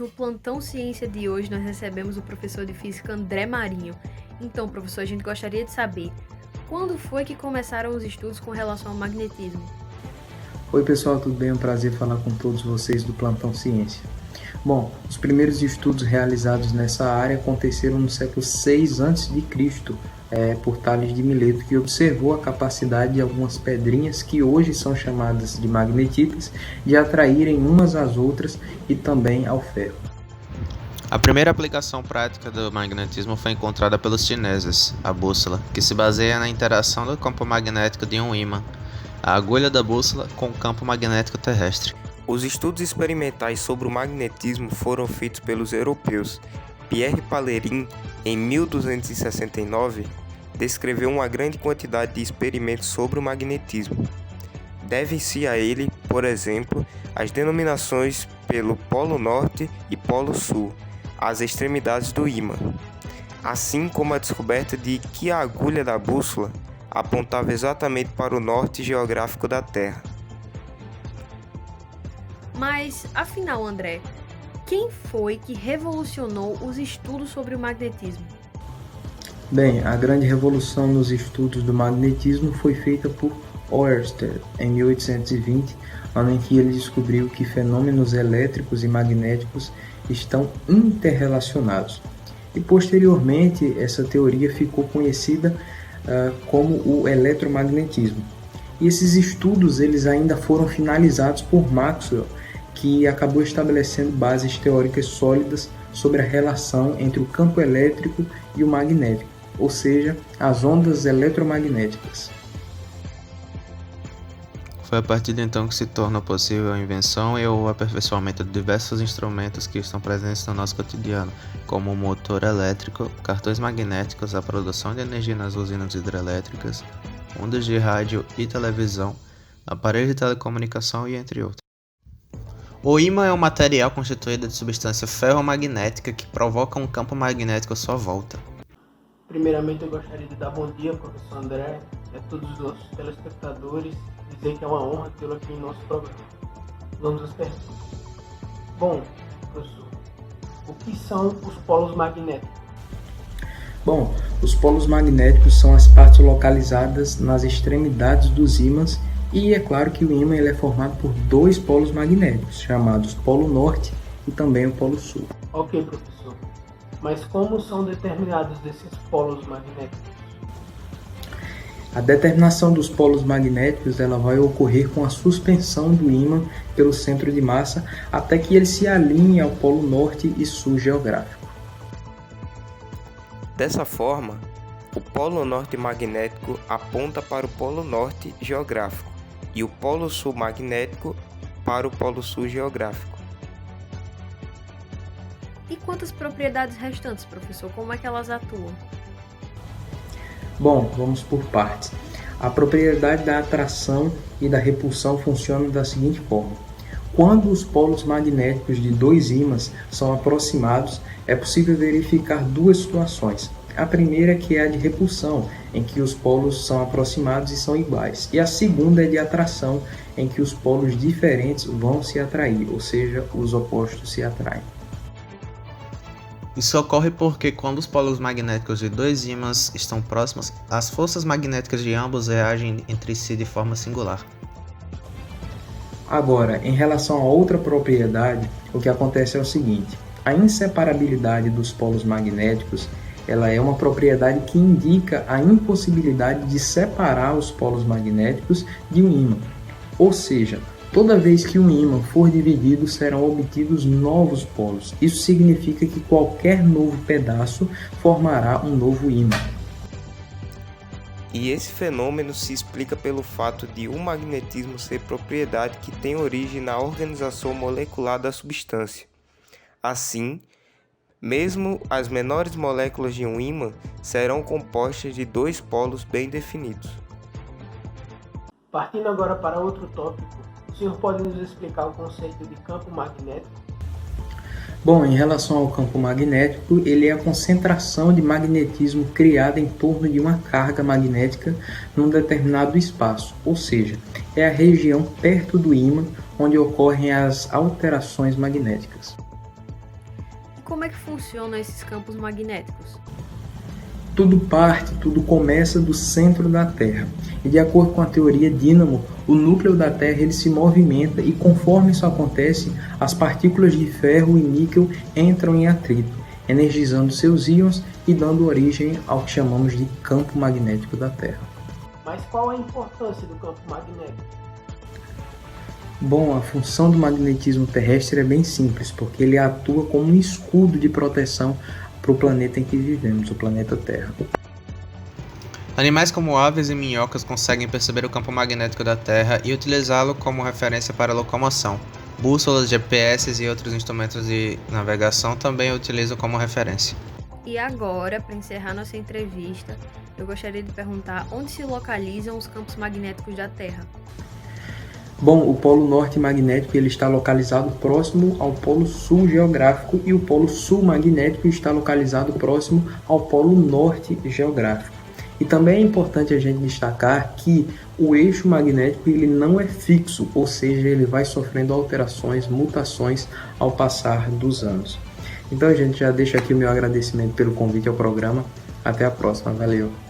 no Plantão Ciência de hoje nós recebemos o professor de Física André Marinho. Então, professor, a gente gostaria de saber quando foi que começaram os estudos com relação ao magnetismo? Oi pessoal, tudo bem? É um prazer falar com todos vocês do Plantão Ciência. Bom, os primeiros estudos realizados nessa área aconteceram no século VI a.C., por Tales de Mileto, que observou a capacidade de algumas pedrinhas, que hoje são chamadas de magnetitas, de atraírem umas às outras e também ao ferro. A primeira aplicação prática do magnetismo foi encontrada pelos chineses, a bússola, que se baseia na interação do campo magnético de um ímã, a agulha da bússola, com o campo magnético terrestre. Os estudos experimentais sobre o magnetismo foram feitos pelos europeus. Pierre Pallerin, em 1269, descreveu uma grande quantidade de experimentos sobre o magnetismo. Devem-se a ele, por exemplo, as denominações pelo Polo Norte e Polo Sul, as extremidades do ímã, assim como a descoberta de que a agulha da bússola apontava exatamente para o norte geográfico da Terra. Mas, afinal, André, quem foi que revolucionou os estudos sobre o magnetismo? Bem, a grande revolução nos estudos do magnetismo foi feita por Ørsted em 1820, ano em que ele descobriu que fenômenos elétricos e magnéticos estão interrelacionados. E posteriormente essa teoria ficou conhecida como o eletromagnetismo. E esses estudos eles ainda foram finalizados por Maxwell, que acabou estabelecendo bases teóricas sólidas sobre a relação entre o campo elétrico e o magnético, ou seja, as ondas eletromagnéticas. Foi a partir de então que se torna possível a invenção e o aperfeiçoamento de diversos instrumentos que estão presentes no nosso cotidiano, como o motor elétrico, cartões magnéticos, a produção de energia nas usinas hidrelétricas, ondas de rádio e televisão, aparelhos de telecomunicação e entre outros. O ímã é um material constituído de substância ferromagnética que provoca um campo magnético à sua volta. Primeiramente, eu gostaria de dar bom dia ao professor André e a todos os nossos telespectadores, dizer que é uma honra tê-lo aqui em nosso programa. Vamos às perguntas. Bom, professor, o que são os polos magnéticos? Bom, os polos magnéticos são as partes localizadas nas extremidades dos ímãs e é claro que o ímã ele é formado por dois polos magnéticos, chamados Polo Norte e também o Polo Sul. Ok, professor. Mas como são determinados esses polos magnéticos? A determinação dos polos magnéticos ela vai ocorrer com a suspensão do ímã pelo centro de massa até que ele se alinhe ao Polo Norte e Sul geográfico. Dessa forma, o Polo Norte magnético aponta para o Polo Norte geográfico e o Polo Sul magnético para o Polo Sul geográfico. E quantas propriedades restantes, professor? Como é que elas atuam? Bom, vamos por partes. A propriedade da atração e da repulsão funciona da seguinte forma. Quando os polos magnéticos de dois ímãs são aproximados, é possível verificar duas situações. A primeira é que é a de repulsão, em que os polos são aproximados e são iguais. E a segunda é de atração, em que os polos diferentes vão se atrair, ou seja, os opostos se atraem. Isso ocorre porque quando os polos magnéticos de dois ímãs estão próximos, as forças magnéticas de ambos reagem entre si de forma singular. Agora, em relação a outra propriedade, o que acontece é o seguinte: a inseparabilidade dos polos magnéticos ela é uma propriedade que indica a impossibilidade de separar os polos magnéticos de um ímã. Ou seja, toda vez que um ímã for dividido, serão obtidos novos polos. Isso significa que qualquer novo pedaço formará um novo ímã. E esse fenômeno se explica pelo fato de o magnetismo ser propriedade que tem origem na organização molecular da substância. Assim, mesmo as menores moléculas de um ímã serão compostas de dois polos bem definidos. Partindo agora para outro tópico, o senhor pode nos explicar o conceito de campo magnético? Bom, em relação ao campo magnético, ele é a concentração de magnetismo criada em torno de uma carga magnética num determinado espaço, ou seja, é a região perto do ímã onde ocorrem as alterações magnéticas. como é que funcionam esses campos magnéticos? Tudo começa do centro da Terra. E de acordo com a teoria dínamo, o núcleo da Terra ele se movimenta e conforme isso acontece, as partículas de ferro e níquel entram em atrito, energizando seus íons e dando origem ao que chamamos de campo magnético da Terra. Mas qual a importância do campo magnético? Bom, a função do magnetismo terrestre é bem simples, porque ele atua como um escudo de proteção para o planeta em que vivemos, o planeta Terra. Animais como aves e minhocas conseguem perceber o campo magnético da Terra e utilizá-lo como referência para a locomoção. Bússolas, GPS e outros instrumentos de navegação também o utilizam como referência. E agora, para encerrar nossa entrevista, eu gostaria de perguntar onde se localizam os campos magnéticos da Terra. Bom, o Polo Norte magnético ele está localizado próximo ao Polo Sul geográfico e o Polo Sul magnético está localizado próximo ao Polo Norte geográfico. E também é importante a gente destacar que o eixo magnético ele não é fixo, ou seja, ele vai sofrendo alterações, mutações ao passar dos anos. Então, a gente já deixa aqui o meu agradecimento pelo convite ao programa. Até a próxima. Valeu!